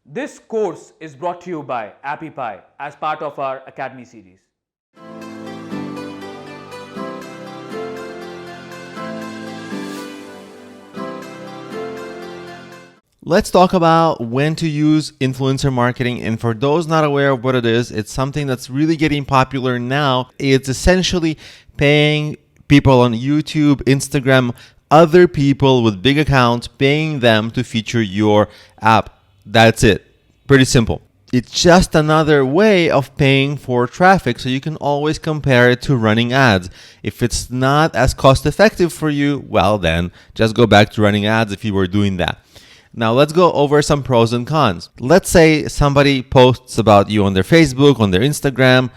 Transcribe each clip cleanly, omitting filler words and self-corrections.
This course is brought to you by AppyPie as part of our Academy series. Let's talk about when to use influencer marketing. And for those not aware of what it is, it's something that's really getting popular now. It's essentially paying people on YouTube, Instagram, other people with big accounts, paying them to feature your app. That's it. Pretty simple. It's just another way of paying for traffic, so you can always compare it to running ads. If it's not as cost effective for you, well then just go back to running ads if you were doing that. Now let's go over some pros and cons. Let's say somebody posts about you on their Facebook, on their Instagram.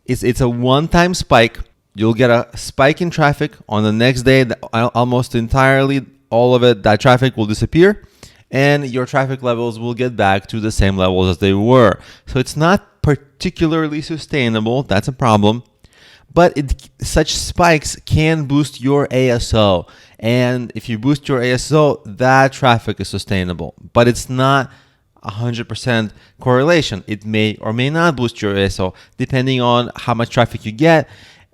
It's a one-time spike. You'll get a spike in traffic. On the next day, almost entirely, all of it, that traffic will disappear, and your traffic levels will get back to the same levels as they were. So it's not particularly sustainable. That's a problem. But such spikes can boost your ASO. And if you boost your ASO, that traffic is sustainable. But it's not 100% correlation. It may or may not boost your ASO depending on how much traffic you get.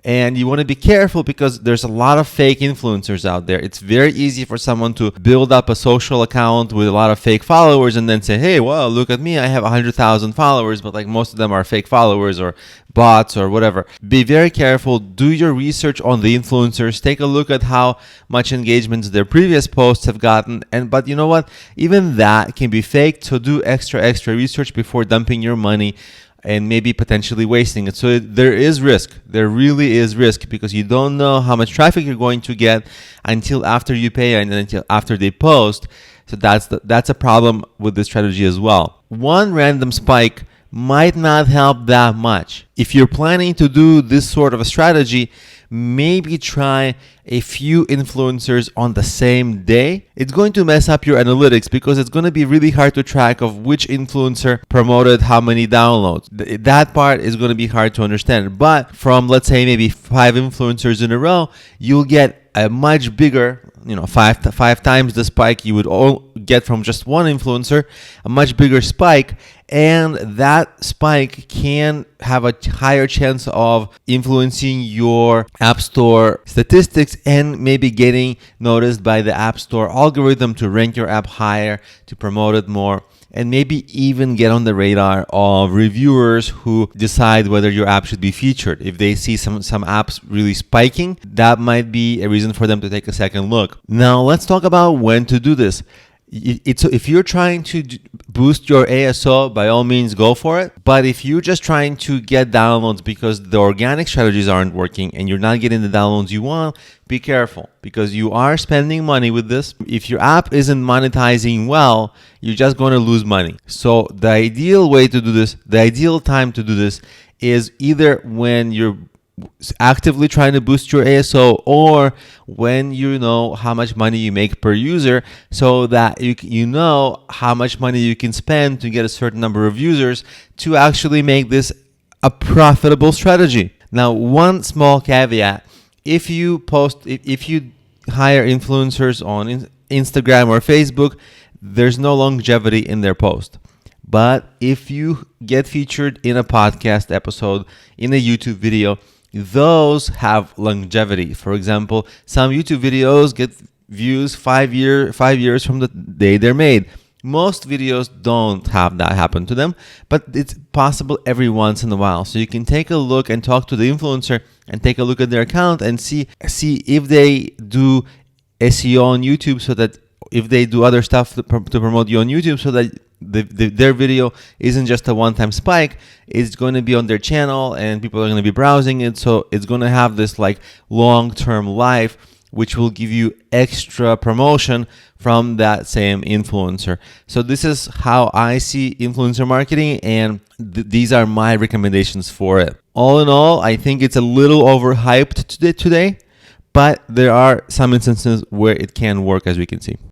And you want to be careful because there's a lot of fake influencers out there. It's very easy for someone to build up a social account with a lot of fake followers and then say, hey, well, look at me, I have 100,000 followers, but like most of them are fake followers or bots or whatever. Be very careful. Do your research on the influencers. Take a look at how much engagement their previous posts have gotten. But you know what? Even that can be faked. So do extra research before dumping your money and maybe potentially wasting it. So there is risk. There really is risk because you don't know how much traffic you're going to get until after you pay and until after they post. So that's a problem with this strategy as well. One random spike might not help that much. If you're planning to do this sort of a strategy, maybe try a few influencers on the same day. It's going to mess up your analytics because it's going to be really hard to track of which influencer promoted how many downloads. That part is going to be hard to understand. But from, let's say, maybe 5 influencers in a row, you'll get a much bigger, five times the spike you would all get from just one influencer, a much bigger spike. And that spike can have a higher chance of influencing your App Store statistics and maybe getting noticed by the App Store algorithm to rank your app higher, to promote it more, and maybe even get on the radar of reviewers who decide whether your app should be featured. If they see some apps really spiking, that might be a reason for them to take a second look. Now, let's talk about when to do this. If you're trying to boost your ASO, by all means, go for it. But if you're just trying to get downloads because the organic strategies aren't working and you're not getting the downloads you want, be careful because you are spending money with this. If your app isn't monetizing well, you're just going to lose money. So the ideal way to do this, the ideal time to do this is either when you're actively trying to boost your ASO or when you know how much money you make per user, so that you know how much money you can spend to get a certain number of users to actually make this a profitable strategy. Now, one small caveat: if you hire influencers on Instagram or Facebook, there's no longevity in their post. But if you get featured in a podcast episode, in a YouTube video, those have longevity. For example, some YouTube videos get views 5 years from the day they're made. Most videos don't have that happen to them, but it's possible every once in a while. So you can take a look and talk to the influencer and take a look at their account and see if they do SEO on YouTube, so that if they do other stuff to promote you on YouTube, so that their video isn't just a one-time spike. It's going to be on their channel and people are going to be browsing it, so it's going to have this like long-term life, which will give you extra promotion from that same influencer. So this is how I see influencer marketing, and these are my recommendations for it. All in all, I think it's a little overhyped today, but there are some instances where it can work, as we can see.